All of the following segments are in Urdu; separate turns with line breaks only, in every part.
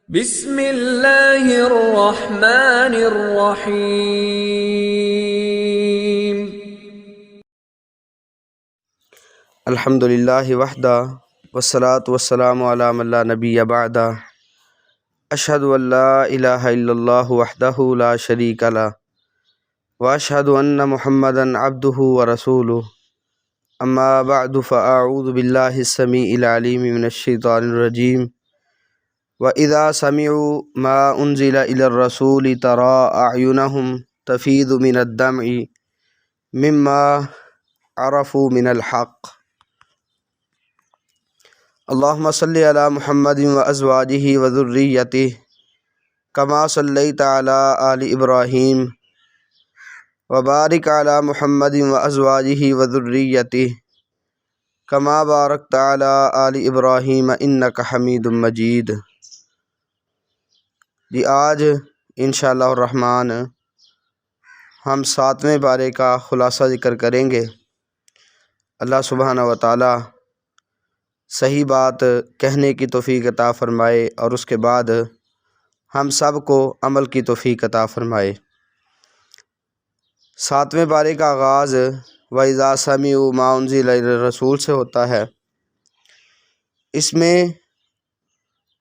بسم اللہ الرحمن الرحیم۔
الحمد للہ وحدہ والصلاة والسلام علی من لا نبی بعدہ، اشہد ان لا الہ الا اللہ وحدہ لا شریک لہ واشہد ان محمدا عبدہ ورسولہ، اما بعد فاعوذ باللہ السمیع العلیم من الشیطان الرجیم۔ وَإِذَا سَمِعُوا مَا أُنزِلَ إِلَى الرَّسُولِ تَرَىٰ أَعْيُنَهُمْ تَفِيضُ مِنَ الدَّمْعِ مِمَّا عَرَفُوا مِنَ الْحَقِّ۔ اللهم صل على محمد وأزواجه وذريته كما صليت على آل إبراهيم وبارك على محمد وأزواجه وذريته كما باركت على آل إبراهيم إنك حميد مجيد۔ جی آج انشاءاللہ الرحمن ہم 7ویں پارے کا خلاصہ ذکر کریں گے۔ اللہ سبحانہ و تعالی صحیح بات کہنے کی توفیق عطا فرمائے اور اس کے بعد ہم سب کو عمل کی توفیق عطا فرمائے۔ 7ویں پارے کا آغاز وَإِذَا سَمِعُوا مَا أُنزِلَ إِلَى الرَّسُولِ سے ہوتا ہے۔ اس میں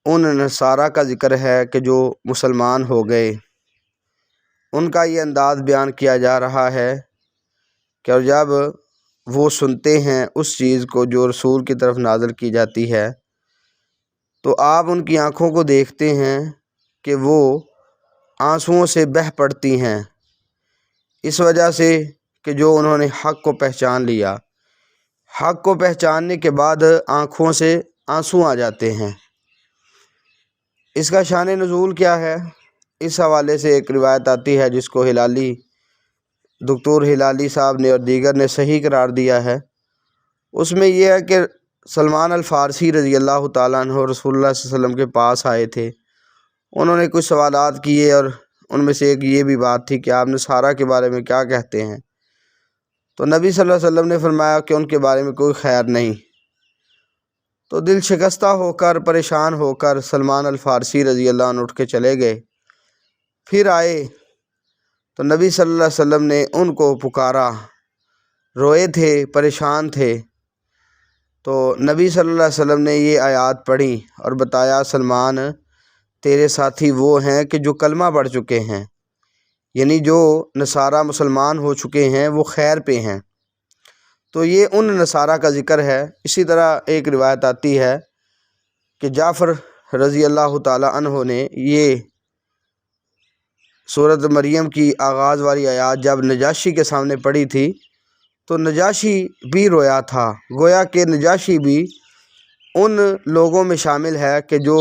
ان نصارہ کا ذکر ہے کہ جو مسلمان ہو گئے، ان کا یہ انداز بیان کیا جا رہا ہے کہ اور جب وہ سنتے ہیں اس چیز کو جو رسول کی طرف نازل کی جاتی ہے تو آپ ان کی آنکھوں کو دیکھتے ہیں کہ وہ آنسوؤں سے بہہ پڑتی ہیں، اس وجہ سے کہ جو انہوں نے حق کو پہچان لیا۔ حق کو پہچاننے کے بعد آنکھوں سے آنسو آ جاتے ہیں۔ اس کا شان نزول کیا ہے؟ اس حوالے سے ایک روایت آتی ہے جس کو دکتور ہلالی صاحب نے اور دیگر نے صحیح قرار دیا ہے۔ اس میں یہ ہے کہ سلمان الفارسی رضی اللہ تعالیٰ عنہ رسول اللہ صلی اللہ علیہ وسلم کے پاس آئے تھے۔ انہوں نے کچھ سوالات کیے اور ان میں سے ایک یہ بھی بات تھی کہ آپ نصارہ کے بارے میں کیا کہتے ہیں؟ تو نبی صلی اللہ علیہ وسلم نے فرمایا کہ ان کے بارے میں کوئی خیر نہیں۔ تو دل شکستہ ہو کر، پریشان ہو کر سلمان الفارسی رضی اللہ عنہ اٹھ کے چلے گئے۔ پھر آئے تو نبی صلی اللہ علیہ وسلم نے ان کو پکارا، روئے تھے، پریشان تھے۔ تو نبی صلی اللہ علیہ وسلم نے یہ آیات پڑھی اور بتایا، سلمان تیرے ساتھی وہ ہیں کہ جو کلمہ پڑھ چکے ہیں، یعنی جو نصارہ مسلمان ہو چکے ہیں وہ خیر پہ ہیں۔ تو یہ ان نصارہ کا ذکر ہے۔ اسی طرح ایک روایت آتی ہے کہ جعفر رضی اللہ تعالی عنہ نے یہ سورۃ مریم کی آغاز والی آیات جب نجاشی کے سامنے پڑھی تھی تو نجاشی بھی رویا تھا، گویا کہ نجاشی بھی ان لوگوں میں شامل ہے کہ جو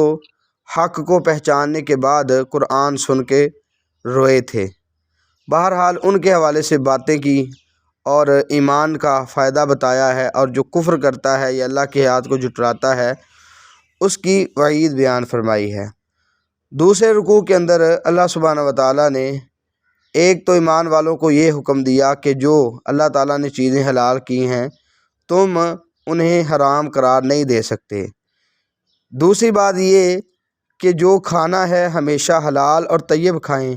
حق کو پہچاننے کے بعد قرآن سن کے روئے تھے۔ بہرحال ان کے حوالے سے باتیں کی اور ایمان کا فائدہ بتایا ہے، اور جو کفر کرتا ہے یا اللہ کی آیات کو جھٹلاتا ہے اس کی وعید بیان فرمائی ہے۔ دوسرے رکوع کے اندر اللہ سبحانہ و تعالیٰ نے ایک تو ایمان والوں کو یہ حکم دیا کہ جو اللہ تعالیٰ نے چیزیں حلال کی ہیں تم انہیں حرام قرار نہیں دے سکتے۔ دوسری بات یہ کہ جو کھانا ہے ہمیشہ حلال اور طیب کھائیں،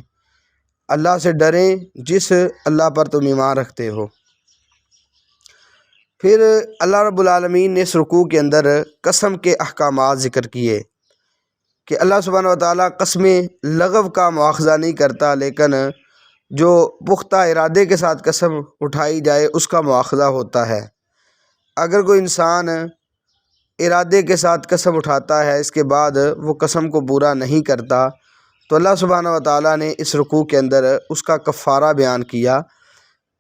اللہ سے ڈریں جس اللہ پر تم ایمان رکھتے ہو۔ پھر اللہ رب العالمین نے اس رکوع کے اندر قسم کے احکامات ذکر کیے کہ اللہ سبحانہ و تعالیٰ قسم لغو کا مواخذہ نہیں کرتا، لیکن جو پختہ ارادے کے ساتھ قسم اٹھائی جائے اس کا مواخذہ ہوتا ہے۔ اگر کوئی انسان ارادے کے ساتھ قسم اٹھاتا ہے اس کے بعد وہ قسم کو پورا نہیں کرتا تو اللہ سبحانہ و تعالیٰ نے اس رکوع کے اندر اس کا کفارہ بیان کیا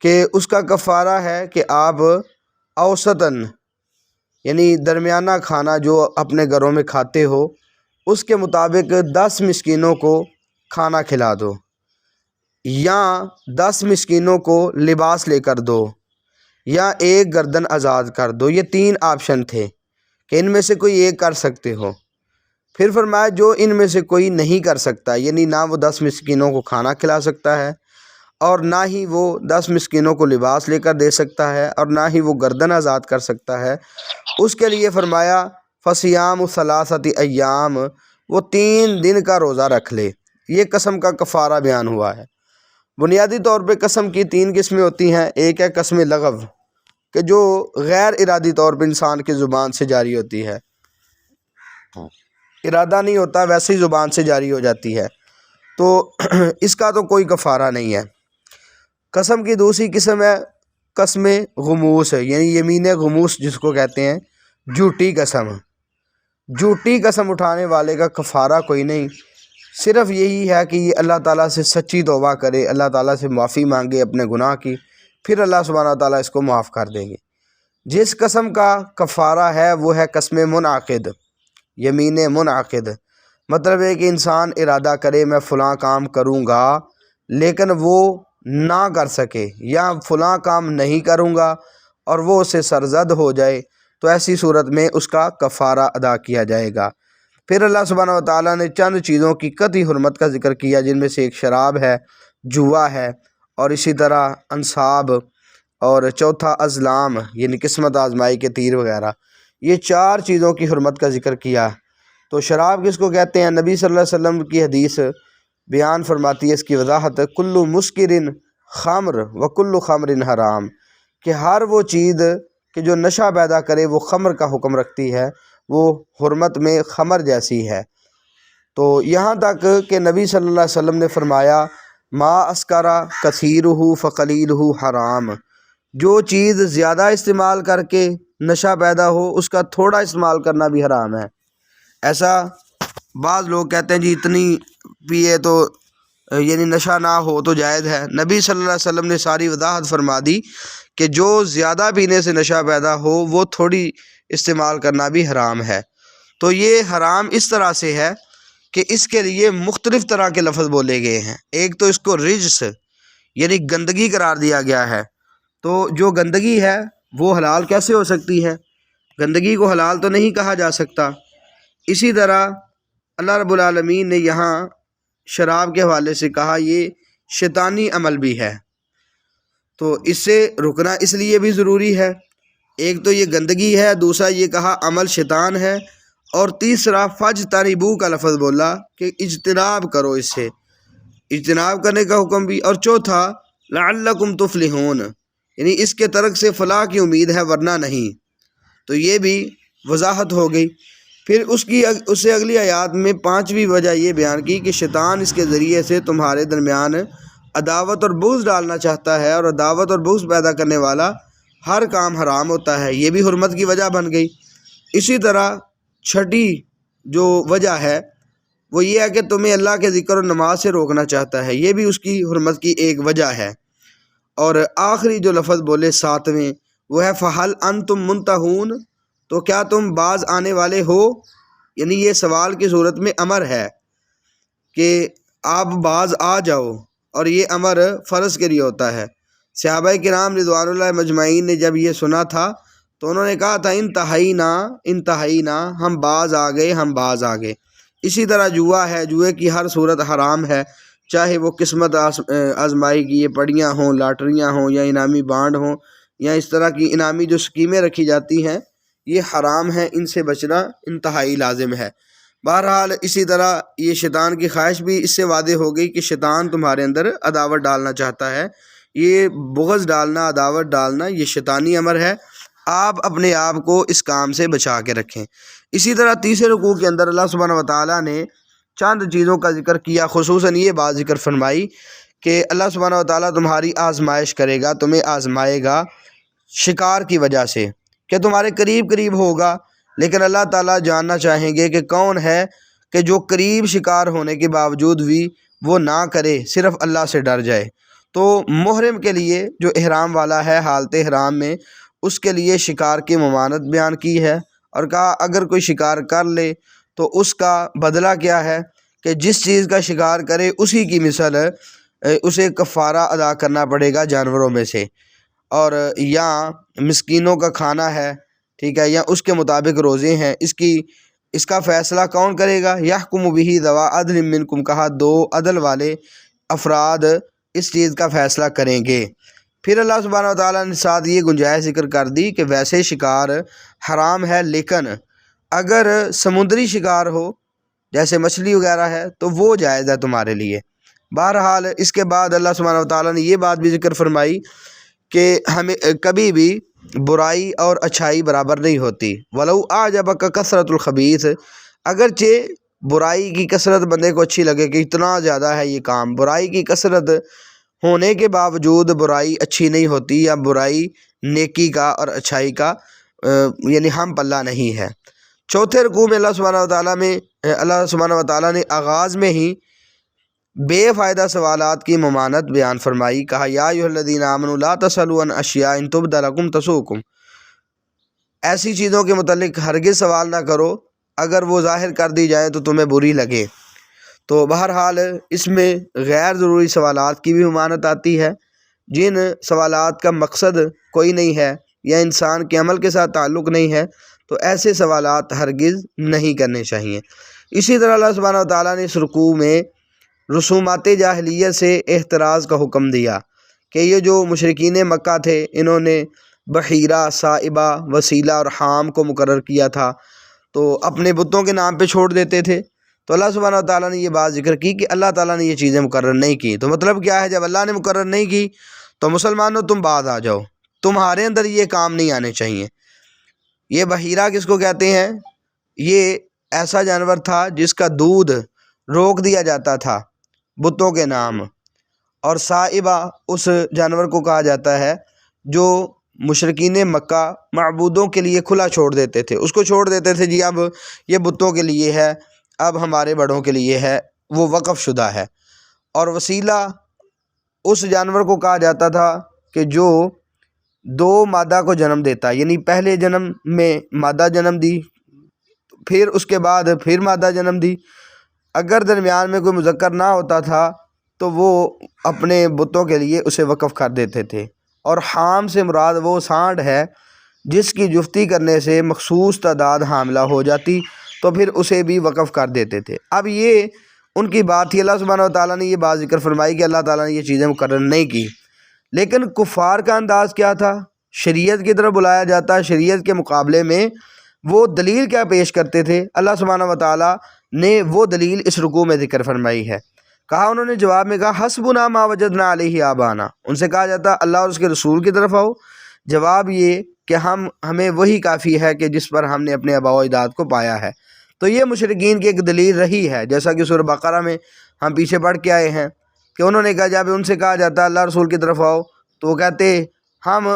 کہ اس کا کفارہ ہے کہ آپ اوسطاً یعنی درمیانہ کھانا جو اپنے گھروں میں کھاتے ہو اس کے مطابق 10 مسکینوں کو کھانا کھلا دو، یا 10 مسکینوں کو لباس لے کر دو، یا ایک گردن آزاد کر دو۔ یہ 3 آپشن تھے کہ ان میں سے کوئی ایک کر سکتے ہو۔ پھر فرمایا جو ان میں سے کوئی نہیں کر سکتا، یعنی نہ وہ 10 مسکینوں کو کھانا کھلا سکتا ہے اور نہ ہی وہ 10 مسکینوں کو لباس لے کر دے سکتا ہے اور نہ ہی وہ گردن آزاد کر سکتا ہے، اس کے لیے فرمایا فصیام ثلاثۃ ایام وہ 3 دن کا روزہ رکھ لے۔ یہ قسم کا کفارہ بیان ہوا ہے۔ بنیادی طور پہ قسم کی 3 قسمیں ہوتی ہیں۔ ایک ہے قسم لغو، کہ جو غیر ارادی طور پہ انسان کی زبان سے جاری ہوتی ہے، ارادہ نہیں ہوتا ویسے ہی زبان سے جاری ہو جاتی ہے، تو اس کا تو کوئی کفارہ نہیں ہے۔ قسم کی دوسری قسم ہے قسم غموس، یعنی یمین غموس جس کو کہتے ہیں، جھوٹی قسم۔ جھوٹی قسم اٹھانے والے کا کفارہ کوئی نہیں، صرف یہی ہے کہ یہ اللہ تعالیٰ سے سچی توبہ کرے، اللہ تعالیٰ سے معافی مانگے اپنے گناہ کی، پھر اللہ سبحانہ تعالیٰ اس کو معاف کر دیں گے۔ جس قسم کا کفارہ ہے وہ ہے قسم منعقد، یمین منعقد۔ مطلب ہے کہ انسان ارادہ کرے میں فلاں کام کروں گا لیکن وہ نہ کر سکے، یا فلاں کام نہیں کروں گا اور وہ اسے سرزد ہو جائے، تو ایسی صورت میں اس کا کفارہ ادا کیا جائے گا۔ پھر اللہ سبحانہ و تعالیٰ نے چند چیزوں کی قطعی حرمت کا ذکر کیا، جن میں سے ایک شراب ہے، جوا ہے، اور اسی طرح انصاب، اور چوتھا ازلام یعنی قسمت آزمائی کے تیر وغیرہ۔ یہ 4 چیزوں کی حرمت کا ذکر کیا۔ تو شراب کس کو کہتے ہیں؟ نبی صلی اللہ علیہ وسلم کی حدیث بیان فرماتی ہے اس کی وضاحت، کل مسکر خمر و کل خمر حرام، کہ ہر وہ چیز کہ جو نشہ پیدا کرے وہ خمر کا حکم رکھتی ہے، وہ حرمت میں خمر جیسی ہے۔ تو یہاں تک کہ نبی صلی اللہ علیہ وسلم نے فرمایا ما اسکرا کثیرہ فقلیلہ حرام، جو چیز زیادہ استعمال کر کے نشہ پیدا ہو اس کا تھوڑا استعمال کرنا بھی حرام ہے۔ ایسا بعض لوگ کہتے ہیں جی اتنی پیے تو یعنی نشہ نہ ہو تو جائز ہے۔ نبی صلی اللہ علیہ وسلم نے ساری وضاحت فرما دی کہ جو زیادہ پینے سے نشہ پیدا ہو وہ تھوڑی استعمال کرنا بھی حرام ہے۔ تو یہ حرام اس طرح سے ہے کہ اس کے لیے مختلف طرح کے لفظ بولے گئے ہیں۔ ایک تو اس کو رجس یعنی گندگی قرار دیا گیا ہے، تو جو گندگی ہے وہ حلال کیسے ہو سکتی ہے؟ گندگی کو حلال تو نہیں کہا جا سکتا۔ اسی طرح اللہ رب العالمین نے یہاں شراب کے حوالے سے کہا یہ شیطانی عمل بھی ہے، تو اس سے رکنا اس لیے بھی ضروری ہے۔ ایک تو یہ گندگی ہے، دوسرا یہ کہا عمل شیطان ہے، اور تیسرا فجتنبو کا لفظ بولا کہ اجتناب کرو، اس سے اجتناب کرنے کا حکم بھی، اور چوتھا لعلکم تفلحون، یعنی اس کے ترک سے فلاح کی امید ہے ورنہ نہیں، تو یہ بھی وضاحت ہو گئی۔ پھر اس سے اگلی آیات میں 5ویں وجہ یہ بیان کی کہ شیطان اس کے ذریعے سے تمہارے درمیان عداوت اور بغض ڈالنا چاہتا ہے، اور عداوت اور بغض پیدا کرنے والا ہر کام حرام ہوتا ہے، یہ بھی حرمت کی وجہ بن گئی۔ اسی طرح 6ٹھی جو وجہ ہے وہ یہ ہے کہ تمہیں اللہ کے ذکر اور نماز سے روکنا چاہتا ہے، یہ بھی اس کی حرمت کی ایک وجہ ہے۔ اور آخری جو لفظ بولے 7ویں وہ ہے فہل انتم منتہون، تو کیا تم باز آنے والے ہو، یعنی یہ سوال کی صورت میں امر ہے کہ آپ باز آ جاؤ، اور یہ امر فرض کے لیے ہوتا ہے۔ صحابہ کرام رضوان اللہ مجمعین نے جب یہ سنا تھا تو انہوں نے کہا تھا انتہینا، ہم باز آ گئے، ہم باز آ گئے۔ اسی طرح جوا ہے، جوئے کی ہر صورت حرام ہے، چاہے وہ قسمت آزمائی کی یہ پڑیاں ہوں، لاٹریاں ہوں، یا انعامی بانڈ ہوں، یا اس طرح کی انعامی جو اسکیمیں رکھی جاتی ہیں، یہ حرام ہے، ان سے بچنا انتہائی لازم ہے۔ بہرحال اسی طرح یہ شیطان کی خواہش بھی اس سے واضح ہو گئی کہ شیطان تمہارے اندر عداوت ڈالنا چاہتا ہے، یہ بغض ڈالنا، عداوت ڈالنا، یہ شیطانی امر ہے، آپ اپنے آپ کو اس کام سے بچا کے رکھیں۔ اسی طرح تیسرے رکوع کے اندر اللہ سبحانہ و تعالیٰ نے چند چیزوں کا ذکر کیا، خصوصاً یہ بات ذکر فرمائی کہ اللہ سبحانہ و تعالیٰ تمہاری آزمائش کرے گا، تمہیں آزمائے گا شکار کی وجہ سے، کہ تمہارے قریب ہوگا، لیکن اللہ تعالیٰ جاننا چاہیں گے کہ کون ہے کہ جو قریب شکار ہونے کے باوجود بھی وہ نہ کرے، صرف اللہ سے ڈر جائے۔ تو محرم کے لیے جو احرام والا ہے حالت احرام میں، اس کے لیے شکار کی ممانعت بیان کی ہے، اور کہا اگر کوئی شکار کر لے تو اس کا بدلہ کیا ہے کہ جس چیز کا شکار کرے اسی کی مثل اسے کفارہ ادا کرنا پڑے گا جانوروں میں سے، اور یا مسکینوں کا کھانا ہے، ٹھیک ہے، یا اس کے مطابق روزے ہیں، اس کا فیصلہ کون کرے گا؟ یحکم بہ ذوی عدل منکم، کہا 2 عدل والے افراد اس چیز کا فیصلہ کریں گے۔ پھر اللہ سبحانہ و تعالیٰ نے ساتھ یہ گنجائش ذکر کر دی کہ ویسے شکار حرام ہے، لیکن اگر سمندری شکار ہو جیسے مچھلی وغیرہ ہے تو وہ جائز ہے تمہارے لیے۔ بہرحال اس کے بعد اللہ سبحانہ و تعالیٰ نے یہ بات بھی ذکر فرمائی کہ ہمیں کبھی بھی برائی اور اچھائی برابر نہیں ہوتی۔ وَلَوْ أَعْجَبَكَ كَثْرَةُ الْخَبِيثِ، اگرچہ برائی کی کثرت بندے کو اچھی لگے کہ اتنا زیادہ ہے یہ کام، برائی کی کثرت ہونے کے باوجود برائی اچھی نہیں ہوتی، یا برائی نیکی کا اور اچھائی کا یعنی ہم پلہ نہیں ہے۔ چوتھے رکوع میں اللہ سبحانہ و تعالیٰ نے آغاز میں ہی بے فائدہ سوالات کی ممانعت بیان فرمائی۔ کہا یا ایھا الذین آمنوا لا تسألوا عن اشیاء ان تبد لکم تسؤکم، ایسی چیزوں کے متعلق ہرگز سوال نہ کرو اگر وہ ظاہر کر دی جائیں تو تمہیں بری لگے۔ تو بہرحال اس میں غیر ضروری سوالات کی بھی ممانعت آتی ہے، جن سوالات کا مقصد کوئی نہیں ہے یا انسان کے عمل کے ساتھ تعلق نہیں ہے، تو ایسے سوالات ہرگز نہیں کرنے چاہیے۔ اسی طرح اللہ سبحانہ و تعالیٰ نے اس رکوع میں رسومات جاہلیت سے احتراز کا حکم دیا کہ یہ جو مشرکین مکہ تھے انہوں نے بحیرہ، صائبہ، وسیلہ اور حام کو مقرر کیا تھا، تو اپنے بتوں کے نام پہ چھوڑ دیتے تھے۔ تو اللہ سبحانہ و تعالیٰ نے یہ بات ذکر کی کہ اللہ تعالیٰ نے یہ چیزیں مقرر نہیں کی۔ تو مطلب کیا ہے، جب اللہ نے مقرر نہیں کی تو مسلمانوں تم بعد آ جاؤ، تمہارے اندر یہ کام نہیں آنے چاہیے۔ یہ بحیرہ کس کو کہتے ہیں؟ یہ ایسا جانور تھا جس کا دودھ روک دیا جاتا تھا بتوں کے نام، اور صائبہ اس جانور کو کہا جاتا ہے جو مشرکین مکہ معبودوں کے لیے کھلا چھوڑ دیتے تھے، اس کو چھوڑ دیتے تھے جی اب یہ بتوں کے لیے ہے، اب ہمارے بڑوں کے لیے ہے، وہ وقف شدہ ہے۔ اور وسیلہ اس جانور کو کہا جاتا تھا کہ جو دو مادہ کو جنم دیتا، یعنی پہلے جنم میں مادہ جنم دی، پھر اس کے بعد پھر مادہ جنم دی، اگر درمیان میں کوئی مذکر نہ ہوتا تھا تو وہ اپنے بتوں کے لیے اسے وقف کر دیتے تھے۔ اور حام سے مراد وہ سانڈ ہے جس کی جفتی کرنے سے مخصوص تعداد حاملہ ہو جاتی، تو پھر اسے بھی وقف کر دیتے تھے۔ اب یہ ان کی بات تھی، اللہ سبحانہ و تعالیٰ نے یہ بات ذکر فرمائی کہ اللہ تعالیٰ نے یہ چیزیں مقرر نہیں کی، لیکن کفار کا انداز کیا تھا؟ شریعت کی طرف بلایا جاتا، شریعت کے مقابلے میں وہ دلیل کیا پیش کرتے تھے؟ اللہ سبحانہ و تعالیٰ نے وہ دلیل اس رکوع میں ذکر فرمائی ہے۔ کہا انہوں نے جواب میں کہا حسبنا ما وجدنا علیہ آبانا، ان سے کہا جاتا اللہ اور اس کے رسول کی طرف آؤ، جواب یہ کہ ہمیں وہی کافی ہے کہ جس پر ہم نے اپنے آباء و اجداد کو پایا ہے۔ تو یہ مشرکین کی ایک دلیل رہی ہے، جیسا کہ سورہ بقرہ میں ہم پیچھے پڑھ کے آئے ہیں کہ انہوں نے کہا جب ان سے کہا جاتا اللہ رسول کی طرف آؤ تو وہ کہتے ہم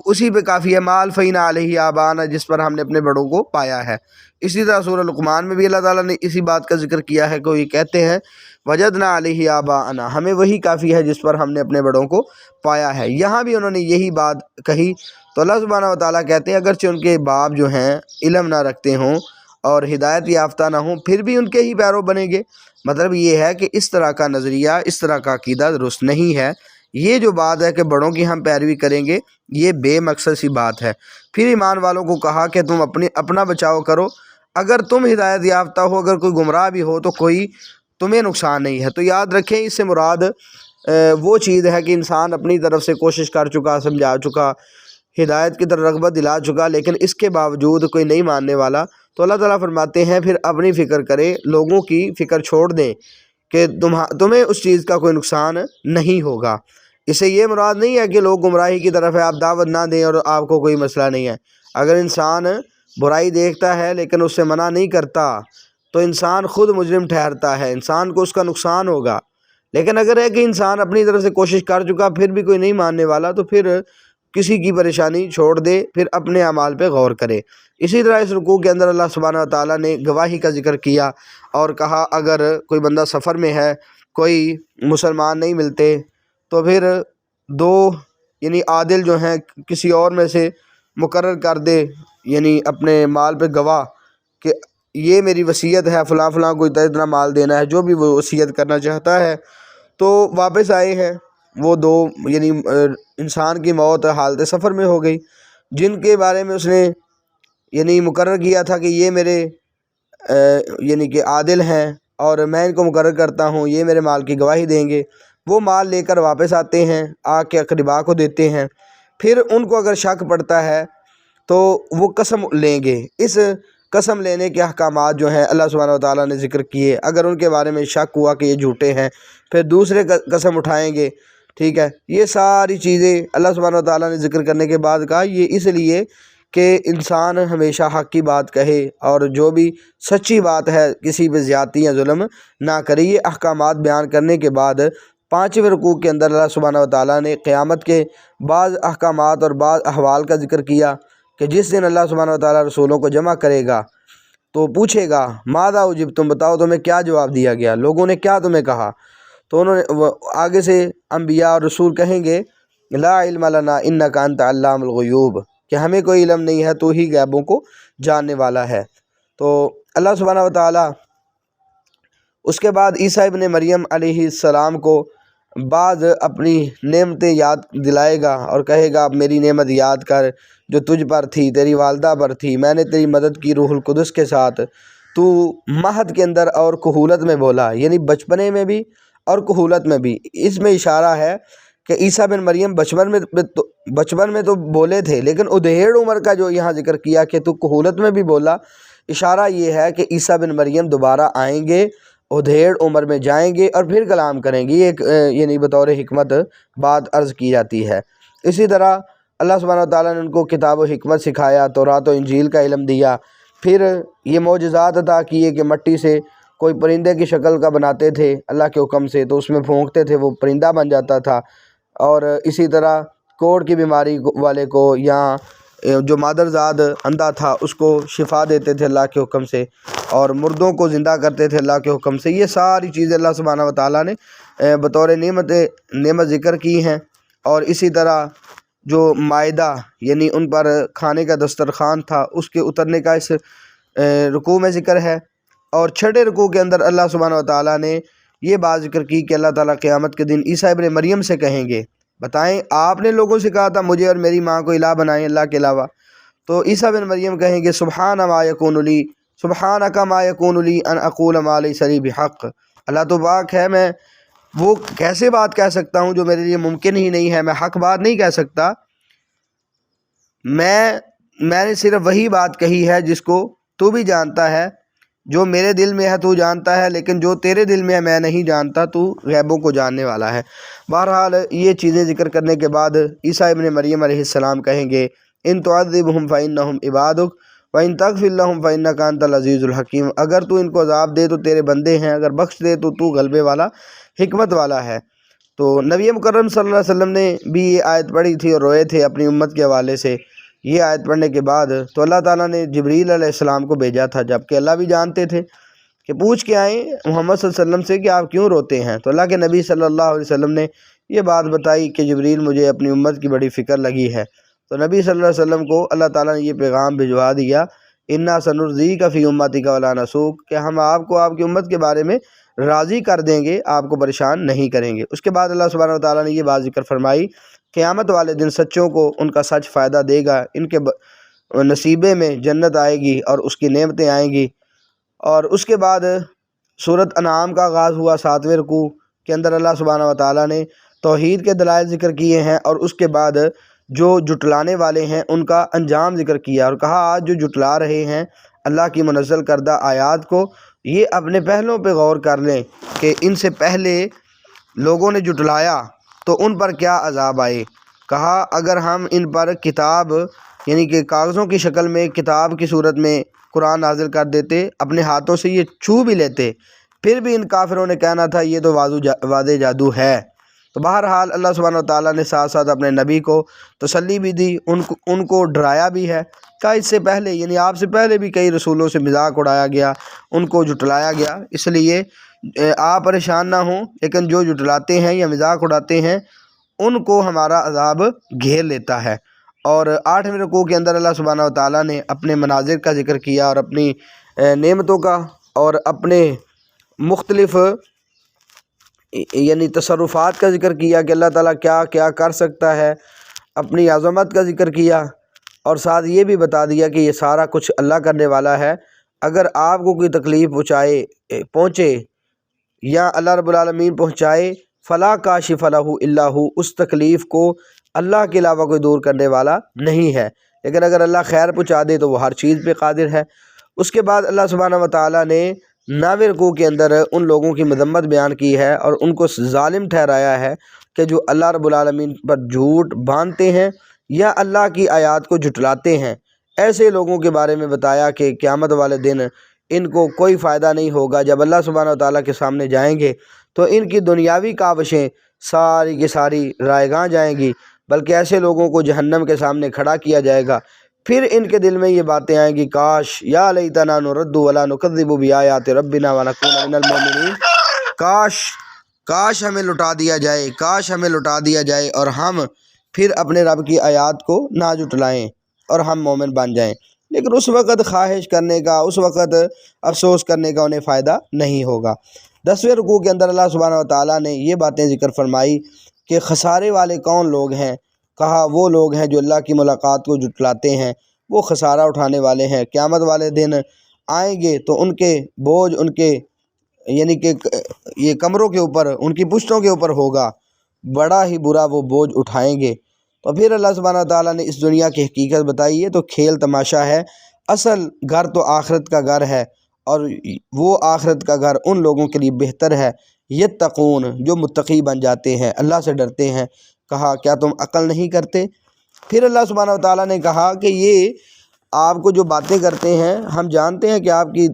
اسی پہ کافی ہے، مال فینا علیہ آبانا، جس پر ہم نے اپنے بڑوں کو پایا ہے۔ اسی طرح سورہ لقمان میں بھی اللہ تعالیٰ نے اسی بات کا ذکر کیا ہے کہ وہ یہ کہتے ہیں وجدنا علیہ آباءنا، ہمیں وہی کافی ہے جس پر ہم نے اپنے بڑوں کو پایا ہے۔ یہاں بھی انہوں نے یہی بات کہی، تو اللہ سبحانہ و تعالیٰ کہتے ہیں اگرچہ ان کے باپ جو ہیں علم نہ رکھتے ہوں اور ہدایت یافتہ نہ ہوں، پھر بھی ان کے ہی پیرو بنیں گے۔ مطلب یہ ہے کہ اس طرح کا نظریہ، اس طرح کا عقیدہ درست نہیں ہے۔ یہ جو بات ہے کہ بڑوں کی ہم پیروی کریں گے، یہ بے مقصد سی بات ہے۔ پھر ایمان والوں کو کہا کہ تم اپنا بچاؤ کرو، اگر تم ہدایت یافتہ ہو، اگر کوئی گمراہ بھی ہو تو کوئی تمہیں نقصان نہیں ہے۔ تو یاد رکھیں اس سے مراد وہ چیز ہے کہ انسان اپنی طرف سے کوشش کر چکا، سمجھا چکا، ہدایت کی طرف رغبت دلا چکا، لیکن اس کے باوجود کوئی نہیں ماننے والا، تو اللہ تعالیٰ فرماتے ہیں پھر اپنی فکر کرے، لوگوں کی فکر چھوڑ دیں کہ تمہیں اس چیز کا کوئی نقصان نہیں ہوگا۔ اس سے یہ مراد نہیں ہے کہ لوگ گمراہی کی طرف ہے، آپ دعوت نہ دیں اور آپ کو کوئی مسئلہ نہیں ہے۔ اگر انسان برائی دیکھتا ہے لیکن اس سے منع نہیں کرتا تو انسان خود مجرم ٹھہرتا ہے، انسان کو اس کا نقصان ہوگا۔ لیکن اگر ہے کہ انسان اپنی طرف سے کوشش کر چکا پھر بھی کوئی نہیں ماننے والا، تو پھر کسی کی پریشانی چھوڑ دے، پھر اپنے اعمال پہ غور کرے۔ اسی طرح اس رکوع کے اندر اللہ سبحانہ و تعالیٰ نے گواہی کا ذکر کیا اور کہا اگر کوئی بندہ سفر میں ہے، کوئی مسلمان نہیں ملتے، تو پھر دو یعنی عادل جو ہیں کسی اور میں سے مقرر کر دے، یعنی اپنے مال پہ گواہ کہ یہ میری وصیت ہے، فلاں فلاں کو اتنا مال دینا ہے، جو بھی وہ وصیت کرنا چاہتا ہے۔ تو واپس آئے ہیں وہ دو، یعنی انسان کی موت حالت سفر میں ہو گئی، جن کے بارے میں اس نے یعنی مقرر کیا تھا کہ یہ میرے یعنی کہ عادل ہیں اور میں ان کو مقرر کرتا ہوں، یہ میرے مال کی گواہی دیں گے۔ وہ مال لے کر واپس آتے ہیں، آ کے اقرباء کو دیتے ہیں، پھر ان کو اگر شک پڑتا ہے تو وہ قسم لیں گے۔ اس قسم لینے کے احکامات جو ہیں اللہ سبحانہ و تعالیٰ نے ذکر کیے، اگر ان کے بارے میں شک ہوا کہ یہ جھوٹے ہیں پھر دوسرے قسم اٹھائیں گے، ٹھیک ہے، یہ ساری چیزیں اللہ سبحانہ و تعالیٰ نے ذکر کرنے کے بعد کہا یہ اس لیے کہ انسان ہمیشہ حق کی بات کہے اور جو بھی سچی بات ہے کسی پہ زیادتی یا ظلم نہ کرے۔ یہ احکامات بیان کرنے کے بعد 5ویں رکوع کے اندر اللہ سبحانہ و تعالیٰ نے قیامت کے بعض احکامات اور بعض احوال کا ذکر کیا کہ جس دن اللہ سبحانہ و تعالیٰ رسولوں کو جمع کرے گا تو پوچھے گا ماذا اجبتم، بتاؤ تمہیں کیا جواب دیا گیا، لوگوں نے کیا تمہیں کہا؟ تو انہوں نے آگے سے انبیاء اور رسول کہیں گے لا علم لنا انک انت علام الغیوب، کہ ہمیں کوئی علم نہیں ہے، تو ہی غیبوں کو جاننے والا ہے۔ تو اللہ سبحانہ و تعالیٰ اس کے بعد عیسیٰ ابن مریم علیہ السلام کو بعض اپنی نعمتیں یاد دلائے گا اور کہے گا اب میری نعمت یاد کر جو تجھ پر تھی، تیری والدہ پر تھی، میں نے تیری مدد کی روح القدس کے ساتھ، تو مہد کے اندر اور کہولت میں بولا، یعنی بچپنے میں بھی اور کہولت میں بھی۔ اس میں اشارہ ہے کہ عیسیٰ بن مریم بچپن میں تو بولے تھے، لیکن ادھیڑ عمر کا جو یہاں ذکر کیا کہ تو کہولت میں بھی بولا، اشارہ یہ ہے کہ عیسیٰ بن مریم دوبارہ آئیں گے، ادھیڑ عمر میں جائیں گے اور پھر کلام کریں گے۔ یہ ایک یعنی بطور حکمت بات عرض کی جاتی ہے۔ اسی طرح اللہ سبحانہ و تعالیٰ نے ان کو کتاب و حکمت سکھایا، تورات و انجیل کا علم دیا، پھر یہ معجزات عطا کیے کہ مٹی سے کوئی پرندے کی شکل کا بناتے تھے اللہ کے حکم سے، تو اس میں پھونکتے تھے وہ پرندہ بن جاتا تھا، اور اسی طرح کوڑ کی بیماری والے کو یا جو مادرزاد اندھا تھا اس کو شفا دیتے تھے اللہ کے حکم سے، اور مردوں کو زندہ کرتے تھے اللہ کے حکم سے۔ یہ ساری چیزیں اللہ سبحانہ و تعالیٰ نے بطور نعمت ذکر کی ہیں۔ اور اسی طرح جو مائدہ یعنی ان پر کھانے کا دسترخوان تھا اس کے اترنے کا اس رکوع میں ذکر ہے۔ اور 6 رکوع کے اندر اللہ سبحانہ و تعالیٰ نے یہ بات ذکر کی کہ اللہ تعالیٰ قیامت کے دن عیسیٰ ابن مریم سے کہیں گے بتائیں آپ نے لوگوں سے کہا تھا مجھے اور میری ماں کو الہ بنائیں اللہ کے علاوہ، تو عیسیٰ بن مریم کہیں گے سبحانک ما یکون لی ان اقول ما لیس لی بحق، اللہ تو پاک ہے، میں وہ کیسے بات کہہ سکتا ہوں جو میرے لیے ممکن ہی نہیں ہے، میں حق بات نہیں کہہ سکتا، میں نے صرف وہی بات کہی ہے جس کو تو بھی جانتا ہے، جو میرے دل میں ہے تو جانتا ہے، لیکن جو تیرے دل میں ہے میں نہیں جانتا، تو غیبوں کو جاننے والا ہے۔ بہرحال یہ چیزیں ذکر کرنے کے بعد عیسیٰ ابن مریم علیہ السلام کہیں گے ان تعذبہم فإنہم عبادک وإن تغفر لہم فإنک انت العزیز الحکیم، اگر تو ان کو عذاب دے تو تیرے بندے ہیں، اگر بخش دے تو تو غلبے والا حکمت والا ہے۔ تو نبی مکرم صلی اللہ علیہ وسلم نے بھی یہ آیت پڑھی تھی اور روئے تھے اپنی امت کے حوالے سے۔ یہ آیت پڑھنے کے بعد تو اللہ تعالیٰ نے جبریل علیہ السلام کو بھیجا تھا، جبکہ اللہ بھی جانتے تھے کہ پوچھ کے آئیں محمد صلی اللہ علیہ وسلم سے کہ آپ کیوں روتے ہیں، تو اللہ کے نبی صلی اللہ علیہ وسلم نے یہ بات بتائی کہ جبریل مجھے اپنی امت کی بڑی فکر لگی ہے، تو نبی صلی اللہ علیہ وسلم کو اللہ تعالیٰ نے یہ پیغام بھجوا دیا انا سنرضیک فی امتک ولا نسوک، کہ ہم آپ کو آپ کی امت کے بارے میں راضی کر دیں گے، آپ کو پریشان نہیں کریں گے۔ اس کے بعد اللہ سبحانہ و تعالیٰ نے یہ بات ذکر فرمائی قیامت والے دن سچوں کو ان کا سچ فائدہ دے گا، ان کے نصیبے میں جنت آئے گی اور اس کی نعمتیں آئیں گی۔ اور اس کے بعد سورۃ انعام کا آغاز ہوا 7ویں رکوع کے اندر اللہ سبحانہ و تعالیٰ نے توحید کے دلائل ذکر کیے ہیں، اور اس کے بعد جو جٹلانے والے ہیں ان کا انجام ذکر کیا، اور کہا آج جو جٹلا رہے ہیں اللہ کی منزل کردہ آیات کو، یہ اپنے پہلوں پہ غور کر لیں کہ ان سے پہلے لوگوں نے جٹلایا تو ان پر کیا عذاب آئے۔ کہا اگر ہم ان پر کتاب یعنی کہ کاغذوں کی شکل میں کتاب کی صورت میں قرآن نازل کر دیتے، اپنے ہاتھوں سے یہ چھو بھی لیتے، پھر بھی ان کافروں نے کہنا تھا یہ تو واضح جادو ہے۔ تو بہرحال اللہ سبحانہ و تعالیٰ نے ساتھ ساتھ اپنے نبی کو تسلی بھی دی، ان کو ڈرایا بھی ہے، کہا اس سے پہلے یعنی آپ سے پہلے بھی کئی رسولوں سے مذاق اڑایا گیا، ان کو جھٹلایا گیا، اس لیے آپ پریشان نہ ہوں، لیکن جو جھٹلاتے ہیں یا مذاق اڑاتے ہیں ان کو ہمارا عذاب گھیر لیتا ہے۔ اور 8ویں رکوع کے اندر اللہ سبحانہ و تعالیٰ نے اپنے مناظر کا ذکر کیا اور اپنی نعمتوں کا اور اپنے مختلف یعنی تصرفات کا ذکر کیا کہ اللہ تعالیٰ کیا کیا کر سکتا ہے، اپنی عظمت کا ذکر کیا، اور ساتھ یہ بھی بتا دیا کہ یہ سارا کچھ اللہ کرنے والا ہے۔ اگر آپ کو کوئی تکلیف پہنچے یا اللہ رب العالمین پہنچائے فلا کاشف لہ الا ہو، اس تکلیف کو اللہ کے علاوہ کوئی دور کرنے والا نہیں ہے، لیکن اگر اللہ خیر پہنچا دے تو وہ ہر چیز پہ قادر ہے۔ اس کے بعد اللہ سبحانہ و تعالیٰ نے 9ویں رکوع کے اندر ان لوگوں کی مذمت بیان کی ہے اور ان کو ظالم ٹھہرایا ہے کہ جو اللہ رب العالمین پر جھوٹ باندھتے ہیں یا اللہ کی آیات کو جھٹلاتے ہیں۔ ایسے لوگوں کے بارے میں بتایا کہ قیامت والے دن ان کو کوئی فائدہ نہیں ہوگا۔ جب اللہ سبحانہ و تعالیٰ کے سامنے جائیں گے تو ان کی دنیاوی کاوشیں ساری کی ساری رائگاں جائیں گی، بلکہ ایسے لوگوں کو جہنم کے سامنے کھڑا کیا جائے گا۔ پھر ان کے دل میں یہ باتیں آئیں گی، کاش یا لیتنا نرد ولا نکذب بآیات ربنا ونکون من المؤمنین، کاش ہمیں لٹا دیا جائے، کاش ہمیں لٹا دیا جائے اور ہم پھر اپنے رب کی آیات کو نہ جھٹلائیں اور ہم مومن بن جائیں۔ لیکن اس وقت خواہش کرنے کا، اس وقت افسوس کرنے کا انہیں فائدہ نہیں ہوگا۔ 10ویں رکوع کے اندر اللہ سبحانہ و تعالیٰ نے یہ باتیں ذکر فرمائی کہ خسارے والے کون لوگ ہیں؟ کہا وہ لوگ ہیں جو اللہ کی ملاقات کو جھٹلاتے ہیں، وہ خسارہ اٹھانے والے ہیں۔ قیامت والے دن آئیں گے تو ان کے بوجھ، ان کے یعنی کہ یہ کمروں کے اوپر، ان کی پشتوں کے اوپر ہوگا، بڑا ہی برا وہ بوجھ اٹھائیں گے۔ تو پھر اللہ سبحانہ و تعالیٰ نے اس دنیا کی حقیقت بتائی ہے، تو کھیل تماشا ہے، اصل گھر تو آخرت کا گھر ہے، اور وہ آخرت کا گھر ان لوگوں کے لیے بہتر ہے یتقون، جو متقی بن جاتے ہیں، اللہ سے ڈرتے ہیں۔ کہا کیا تم عقل نہیں کرتے؟ پھر اللہ سبحانہ و تعالیٰ نے کہا کہ یہ آپ کو جو باتیں کرتے ہیں، ہم جانتے ہیں کہ آپ کی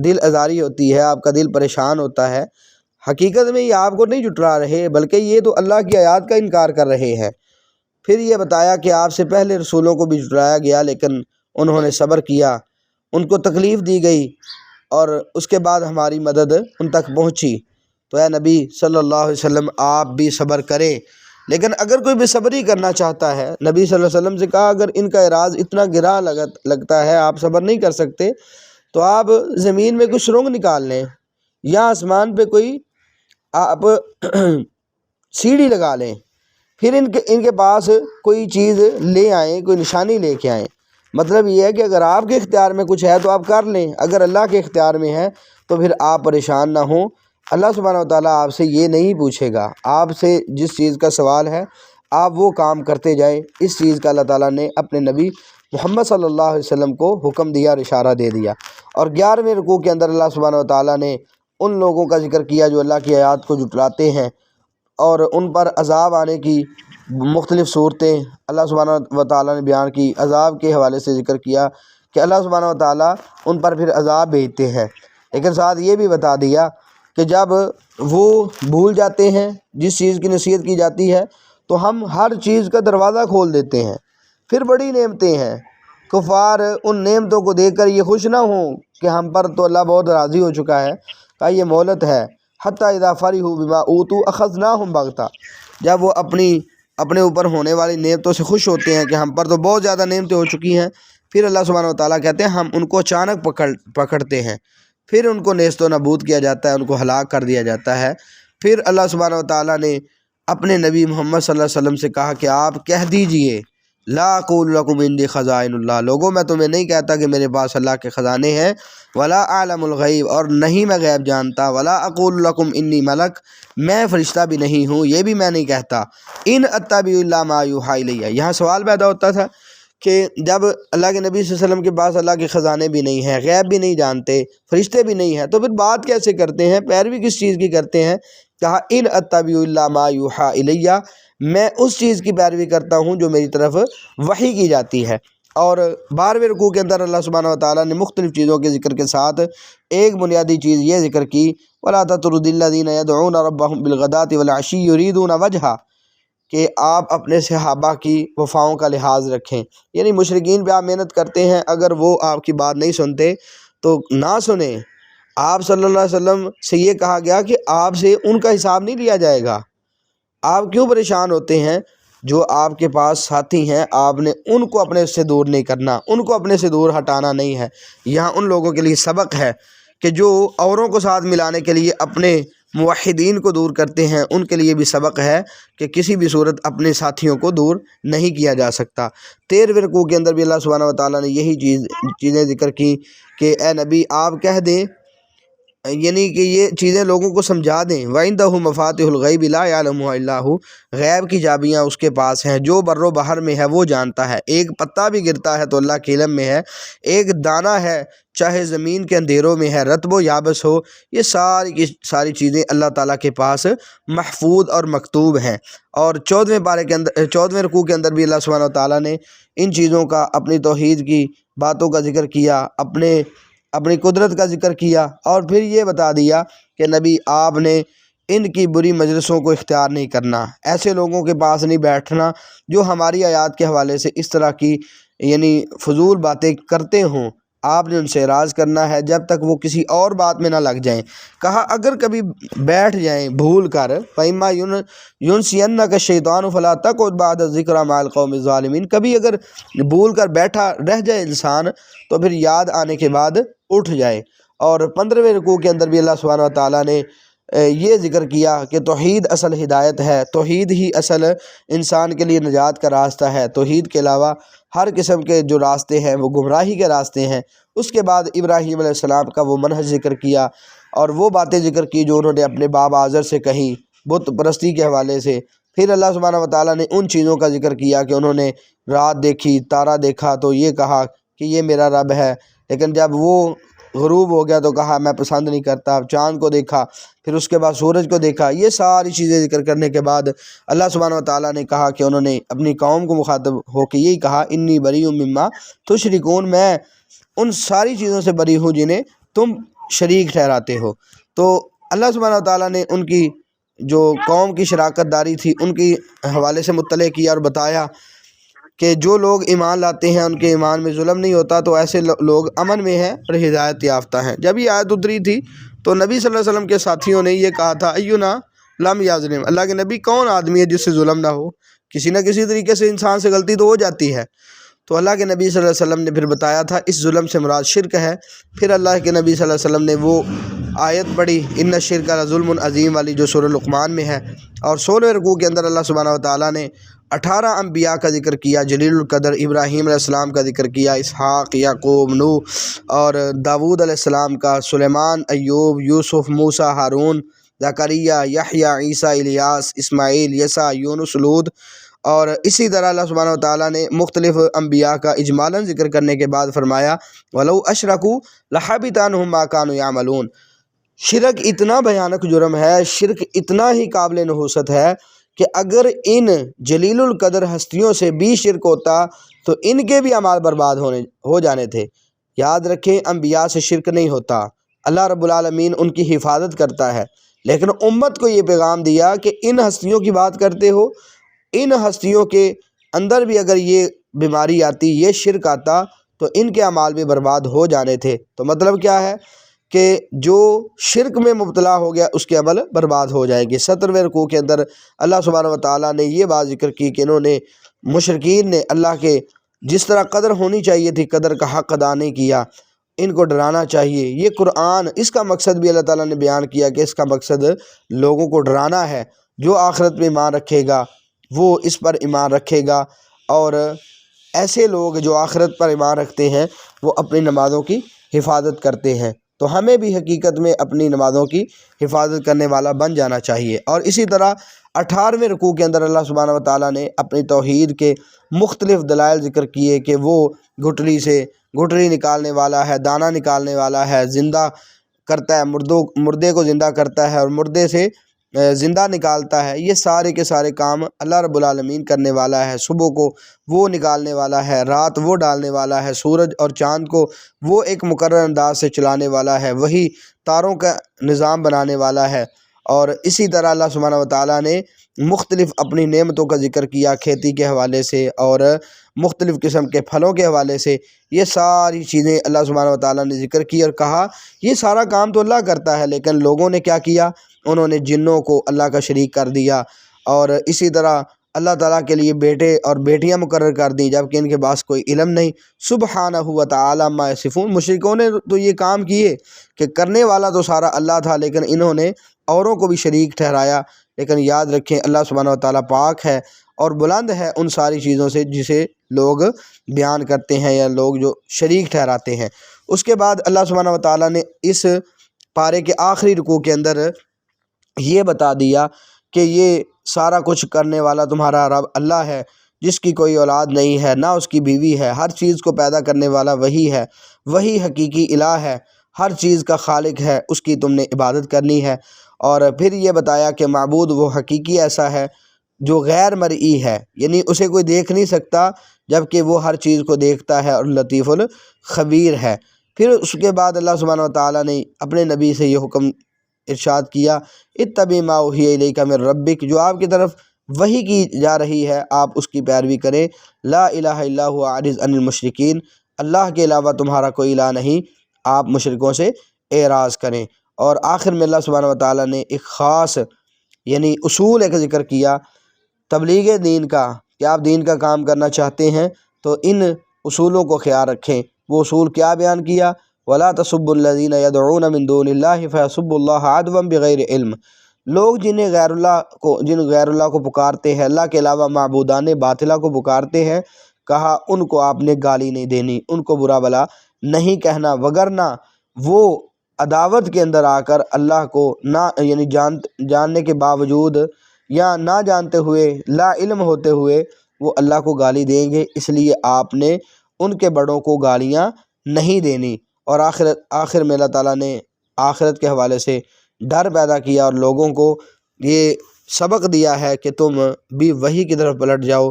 دل آزاری ہوتی ہے، آپ کا دل پریشان ہوتا ہے، حقیقت میں یہ آپ کو نہیں جھٹلا رہے بلکہ یہ تو اللہ کی آیات کا انکار کر رہے ہیں۔ پھر یہ بتایا کہ آپ سے پہلے رسولوں کو بھی جھٹلایا گیا لیکن انہوں نے صبر کیا، ان کو تکلیف دی گئی اور اس کے بعد ہماری مدد ان تک پہنچی۔ تو اے نبی صلی اللہ علیہ وسلم آپ بھی صبر کریں۔ لیکن اگر کوئی بے صبری کرنا چاہتا ہے، نبی صلی اللہ علیہ وسلم سے کہا اگر ان کا اعراض اتنا گرا لگتا ہے، آپ صبر نہیں کر سکتے، تو آپ زمین میں کوئی سرنگ نکال لیں یا آسمان پہ کوئی آپ سیڑھی لگا لیں، پھر ان کے پاس کوئی چیز لے آئیں، کوئی نشانی لے کے آئیں۔ مطلب یہ ہے کہ اگر آپ کے اختیار میں کچھ ہے تو آپ کر لیں، اگر اللہ کے اختیار میں ہے تو پھر آپ پریشان نہ ہوں۔ اللہ سبحانہ و تعالیٰ آپ سے یہ نہیں پوچھے گا، آپ سے جس چیز کا سوال ہے آپ وہ کام کرتے جائیں۔ اس چیز کا اللہ تعالیٰ نے اپنے نبی محمد صلی اللہ علیہ وسلم کو حکم دیا اور اشارہ دے دیا۔ اور 11ویں رکوع کے اندر اللہ سبحانہ و تعالیٰ نے ان لوگوں کا ذکر کیا جو اللہ کی آیات کو جھٹلاتے ہیں اور ان پر عذاب آنے کی مختلف صورتیں اللہ سبحانہ و تعالیٰ نے بیان کی۔ عذاب کے حوالے سے ذکر کیا کہ اللہ سبحانہ و تعالیٰ ان پر پھر عذاب بھیجتے ہیں، لیکن ساتھ یہ بھی بتا دیا کہ جب وہ بھول جاتے ہیں جس چیز کی نصیحت کی جاتی ہے تو ہم ہر چیز کا دروازہ کھول دیتے ہیں۔ پھر بڑی نعمتیں ہیں، کفار ان نعمتوں کو دیکھ کر یہ خوش نہ ہوں کہ ہم پر تو اللہ بہت راضی ہو چکا ہے، کہ یہ مہلت ہے۔ حتیٰ اذا فرحوا بما اوتوا اخذناہم بغتہ، جب وہ اپنے اوپر ہونے والی نعمتوں سے خوش ہوتے ہیں کہ ہم پر تو بہت زیادہ نعمتیں ہو چکی ہیں، پھر اللہ سبحانہ و تعالیٰ کہتے ہیں ہم ان کو اچانک پکڑتے ہیں، پھر ان کو نیست و نابود کیا جاتا ہے، ان کو ہلاک کر دیا جاتا ہے۔ پھر اللہ سبحانہ و تعالیٰ نے اپنے نبی محمد صلی اللہ علیہ وسلم سے کہا کہ آپ کہہ دیجئے لا اقول لکم عندی خزائن اللہ، لوگوں میں تمہیں نہیں کہتا کہ میرے پاس اللہ کے خزانے ہیں، ولا اعلم الغیب، اور نہیں میں غیب جانتا، ولا اقول لکم انی ملک، میں فرشتہ بھی نہیں ہوں، یہ بھی میں نہیں کہتا، ان اتبع الا ما یوحی الیہ۔ یہاں سوال پیدا ہوتا تھا کہ جب اللہ کے نبی صلی اللہ علیہ وسلم کے پاس اللہ کے خزانے بھی نہیں ہیں، غیب بھی نہیں جانتے، فرشتے بھی نہیں ہیں، تو پھر بات کیسے کرتے ہیں، پیروی کس چیز کی کرتے ہیں؟ کہا ان اتبع الا ما یوحی الیہ، میں اس چیز کی پیروی کرتا ہوں جو میری طرف وحی کی جاتی ہے۔ اور 12ویں رکوع کے اندر اللہ سبحانہ و تعالیٰ نے مختلف چیزوں کے ذکر کے ساتھ ایک بنیادی چیز یہ ذکر کی وَلَا تَطْرُدِ الَّذِينَ يَدْعُونَ رَبَّهُمْ بِالْغَدَاةِ وَالْعَشِيِّ يُرِيدُونَ وَجْهَهُ، کہ آپ اپنے صحابہ کی وفاؤں کا لحاظ رکھیں، یعنی مشرکین پہ آپ محنت کرتے ہیں، اگر وہ آپ کی بات نہیں سنتے تو نہ سنیں۔ آپ صلی اللہ علیہ وسلم سے یہ کہا گیا کہ آپ سے ان کا حساب نہیں لیا جائے گا، آپ کیوں پریشان ہوتے ہیں؟ جو آپ کے پاس ساتھی ہیں آپ نے ان کو اپنے سے دور نہیں کرنا، ان کو اپنے سے دور ہٹانا نہیں ہے۔ یہاں ان لوگوں کے لیے سبق ہے کہ جو اوروں کو ساتھ ملانے کے لیے اپنے موحدین کو دور کرتے ہیں، ان کے لیے بھی سبق ہے کہ کسی بھی صورت اپنے ساتھیوں کو دور نہیں کیا جا سکتا۔ 13ویں رکوع کے اندر بھی اللہ سبحانہ و تعالیٰ نے یہی چیزیں ذکر کی کہ اے نبی آپ کہہ دیں یعنی کہ یہ چیزیں لوگوں کو سمجھا دیں۔ وَعِندَهُ مَفَاتِحُ الْغَيْبِ لَا يَعْلَمُهَا إِلَّا هُوَ، غیب کی چابیاں اس کے پاس ہیں، جو بر و بحر میں ہے وہ جانتا ہے۔ ایک پتا بھی گرتا ہے تو اللہ کے علم میں ہے، ایک دانہ ہے چاہے زمین کے اندھیروں میں ہے، رطب و یابس ہو، یہ ساری کی ساری چیزیں اللہ تعالیٰ کے پاس محفوظ اور مکتوب ہیں۔ اور 14ویں رکوع کے اندر بھی اللہ سبحانہ و تعالیٰ نے ان چیزوں کا، اپنی توحید کی باتوں کا ذکر کیا، اپنی قدرت کا ذکر کیا، اور پھر یہ بتا دیا کہ نبی آپ نے ان کی بری مجلسوں کو اختیار نہیں کرنا، ایسے لوگوں کے پاس نہیں بیٹھنا جو ہماری آیات کے حوالے سے اس طرح کی یعنی فضول باتیں کرتے ہوں۔ آپ نے ان سے اعراض کرنا ہے جب تک وہ کسی اور بات میں نہ لگ جائیں۔ کہا اگر کبھی بیٹھ جائیں بھول کر، فَإِمَّا يُنْسِيَنَّكَ الشَّيْطَانُ فَلَا تَقْعُدْ بَعْدَ الذِّكْرَىٰ مَعَ الْقَوْمِ الظَّالِمِينَ، کبھی اگر بھول کر بیٹھا رہ جائے انسان تو پھر یاد آنے کے بعد اٹھ جائے۔ اور 15ویں رکوع کے اندر بھی اللہ سبحانہ و تعالیٰ نے یہ ذکر کیا کہ توحید اصل ہدایت ہے، توحید ہی اصل انسان کے لیے نجات کا راستہ ہے، توحید کے علاوہ ہر قسم کے جو راستے ہیں وہ گمراہی کے راستے ہیں۔ اس کے بعد ابراہیم علیہ السلام کا وہ منہج ذکر کیا اور وہ باتیں ذکر کی جو انہوں نے اپنے باپ آزر سے کہیں بت پرستی کے حوالے سے۔ پھر اللہ سبحانہ و تعالیٰ نے ان چیزوں کا ذکر کیا کہ انہوں نے رات دیکھی، تارا دیکھا تو یہ کہا کہ یہ میرا رب ہے، لیکن جب وہ غروب ہو گیا تو کہا میں پسند نہیں کرتا۔ چاند کو دیکھا، پھر اس کے بعد سورج کو دیکھا، یہ ساری چیزیں ذکر کرنے کے بعد اللہ سبحانہ و تعالیٰ نے کہا کہ انہوں نے اپنی قوم کو مخاطب ہو کے یہی کہا، انی بریء مما تشرکون، میں ان ساری چیزوں سے بری ہوں جنہیں تم شریک ٹھہراتے ہو۔ تو اللہ سبحانہ و تعالیٰ نے ان کی جو قوم کی شراکت داری تھی ان کی حوالے سے مطلع کیا اور بتایا کہ جو لوگ ایمان لاتے ہیں ان کے ایمان میں ظلم نہیں ہوتا، تو ایسے لوگ امن میں ہیں اور ہدایت یافتہ ہیں۔ جب یہ آیت اتری تھی تو نبی صلی اللہ علیہ وسلم کے ساتھیوں نے یہ کہا تھا، اینا لم یظلم، اللہ کے نبی کون آدمی ہے جس سے ظلم نہ ہو؟ کسی نہ کسی طریقے سے انسان سے غلطی تو ہو جاتی ہے۔ تو اللہ کے نبی صلی اللہ علیہ وسلم نے پھر بتایا تھا اس ظلم سے مراد شرک ہے۔ پھر اللہ کے نبی صلی اللہ علیہ وسلم نے وہ آیت پڑھی ان الشرک لظلم عظیم والی، جو سورہ لقمان میں ہے۔ اور 16ویں رکوع کے اندر اللہ سبحانہ و تعالیٰ نے 18 انبیاء کا ذکر کیا، جلیل القدر ابراہیم علیہ السلام کا ذکر کیا، اسحاق، یعقوب، نوح اور داود علیہ السلام کا، سلیمان، ایوب، یوسف، موسیٰ، ہارون، زکریا، یحییٰ، عیسیٰ، الیاس، اسماعیل، یسع، یونس، لوط۔ اور اسی طرح اللہ سبحانہ و تعالیٰ نے مختلف انبیاء کا اجمالاً ذکر کرنے کے بعد فرمایا وَلَوْ أَشْرَكُوا لَحَبِطَ عَنْهُمْ مَا كَانُوا يَعْمَلُونَ۔ شرک اتنا بھیانک جرم ہے، شرک اتنا ہی قابل نحوست ہے کہ اگر ان جلیل القدر ہستیوں سے بھی شرک ہوتا تو ان کے بھی اعمال برباد ہو جانے تھے۔ یاد رکھیں انبیاء سے شرک نہیں ہوتا، اللہ رب العالمین ان کی حفاظت کرتا ہے، لیکن امت کو یہ پیغام دیا کہ ان ہستیوں کی بات کرتے ہو، ان ہستیوں کے اندر بھی اگر یہ بیماری آتی، یہ شرک آتا تو ان کے اعمال بھی برباد ہو جانے تھے۔ تو مطلب کیا ہے کہ جو شرک میں مبتلا ہو گیا اس کے عمل برباد ہو جائیں گے۔ 17ویں رکوع کے اندر اللہ سبحانہ و تعالیٰ نے یہ بات ذکر کی کہ انہوں نے مشرکین نے اللہ کے جس طرح قدر ہونی چاہیے تھی قدر کا حق ادا نہیں کیا، ان کو ڈرانا چاہیے۔ یہ قرآن اس کا مقصد بھی اللہ تعالیٰ نے بیان کیا کہ اس کا مقصد لوگوں کو ڈرانا ہے، جو آخرت میں ایمان رکھے گا وہ اس پر ایمان رکھے گا، اور ایسے لوگ جو آخرت پر ایمان رکھتے ہیں وہ اپنی نمازوں کی حفاظت کرتے ہیں۔ تو ہمیں بھی حقیقت میں اپنی نمازوں کی حفاظت کرنے والا بن جانا چاہیے۔ اور اسی طرح 18ویں رکوع کے اندر اللہ سبحانہ و تعالیٰ نے اپنی توحید کے مختلف دلائل ذکر کیے کہ وہ گٹھلی سے گٹھلی نکالنے والا ہے، دانہ نکالنے والا ہے، زندہ کرتا ہے، مردے کو زندہ کرتا ہے اور مردے سے زندہ نکالتا ہے۔ یہ سارے کے سارے کام اللہ رب العالمین کرنے والا ہے۔ صبح کو وہ نکالنے والا ہے، رات وہ ڈالنے والا ہے، سورج اور چاند کو وہ ایک مقرر انداز سے چلانے والا ہے، وہی تاروں کا نظام بنانے والا ہے۔ اور اسی طرح اللہ سبحانہ و تعالیٰ نے مختلف اپنی نعمتوں کا ذکر کیا کھیتی کے حوالے سے اور مختلف قسم کے پھلوں کے حوالے سے۔ یہ ساری چیزیں اللہ سبحانہ و تعالیٰ نے ذکر کی اور کہا یہ سارا کام تو اللہ کرتا ہے، لیکن لوگوں نے کیا کیا؟ انہوں نے جنوں کو اللہ کا شریک کر دیا، اور اسی طرح اللہ تعالیٰ کے لیے بیٹے اور بیٹیاں مقرر کر دیں جبکہ ان کے پاس کوئی علم نہیں۔ سبحانہ و تعالی عما یصفون، مشرکوں نے تو یہ کام کیے کہ کرنے والا تو سارا اللہ تھا، لیکن انہوں نے اوروں کو بھی شریک ٹھہرایا۔ لیکن یاد رکھیں اللہ سبحانہ و تعالیٰ پاک ہے اور بلند ہے ان ساری چیزوں سے جسے لوگ بیان کرتے ہیں یا لوگ جو شریک ٹھہراتے ہیں۔ اس کے بعد اللہ سبحانہ و تعالیٰ نے اس پارے کے آخری رکوع کے اندر یہ بتا دیا کہ یہ سارا کچھ کرنے والا تمہارا رب اللہ ہے، جس کی کوئی اولاد نہیں ہے نہ اس کی بیوی ہے، ہر چیز کو پیدا کرنے والا وہی ہے، وہی حقیقی الہ ہے، ہر چیز کا خالق ہے، اس کی تم نے عبادت کرنی ہے۔ اور پھر یہ بتایا کہ معبود وہ حقیقی ایسا ہے جو غیر مرئی ہے، یعنی اسے کوئی دیکھ نہیں سکتا جبکہ وہ ہر چیز کو دیکھتا ہے اور لطیف الخبیر ہے۔ پھر اس کے بعد اللہ سبحانہ و تعالیٰ نے اپنے نبی سے یہ حکم ارشاد کیا، اتبع ما اوحی الیک من ربک، جو آپ کی طرف وحی کی جا رہی ہے آپ اس کی پیروی کریں، لا الہ الا هو اعرض عن المشرکین، اللہ کے علاوہ تمہارا کوئی الہ نہیں، آپ مشرکوں سے اعراض کریں۔ اور آخر میں اللہ سبحانہ و تعالیٰ نے ایک خاص یعنی اصول ایک ذکر کیا تبلیغ دین کا، کہ آپ دین کا کام کرنا چاہتے ہیں تو ان اصولوں کو خیال رکھیں۔ وہ اصول کیا بیان کیا؟ وَلَا تَسُبُّوا الَّذِينَ يَدْعُونَ مِن دُونِ اللَّهِ فَيَسُبُّوا اللَّهَ عَدْوًا بِغَيْرِ علم، لوگ جن غیر اللہ کو پکارتے ہیں، اللہ کے علاوہ معبودان باطلہ کو پکارتے ہیں، کہا ان کو آپ نے گالی نہیں دینی، ان کو برا بلا نہیں کہنا، وگرنہ وہ عداوت کے اندر آ کر اللہ کو نہ یعنی جاننے کے باوجود یا نہ جانتے ہوئے لا علم ہوتے ہوئے وہ اللہ کو گالی دیں گے، اس لیے آپ نے ان کے بڑوں کو گالیاں نہیں دینی۔ اور آخر میں اللہ تعالیٰ نے آخرت کے حوالے سے ڈر پیدا کیا اور لوگوں کو یہ سبق دیا ہے کہ تم بھی وحی کی طرف پلٹ جاؤ،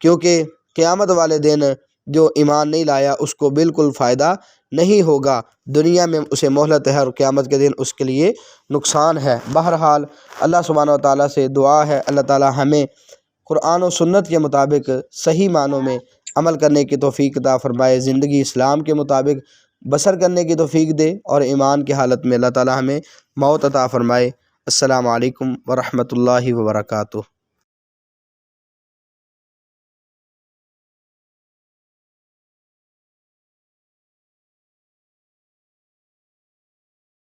کیونکہ قیامت والے دن جو ایمان نہیں لایا اس کو بالکل فائدہ نہیں ہوگا، دنیا میں اسے مہلت ہے اور قیامت کے دن اس کے لیے نقصان ہے۔ بہرحال اللہ سبحانہ و تعالیٰ سے دعا ہے اللہ تعالیٰ ہمیں قرآن و سنت کے مطابق صحیح معنوں میں عمل کرنے کی توفیق عطا فرمائے، زندگی اسلام کے مطابق بسر کرنے کی توفیق دے، اور ایمان کی حالت میں اللہ تعالیٰ ہمیں موت عطا فرمائے۔ السلام علیکم ورحمۃ اللہ وبرکاتہ۔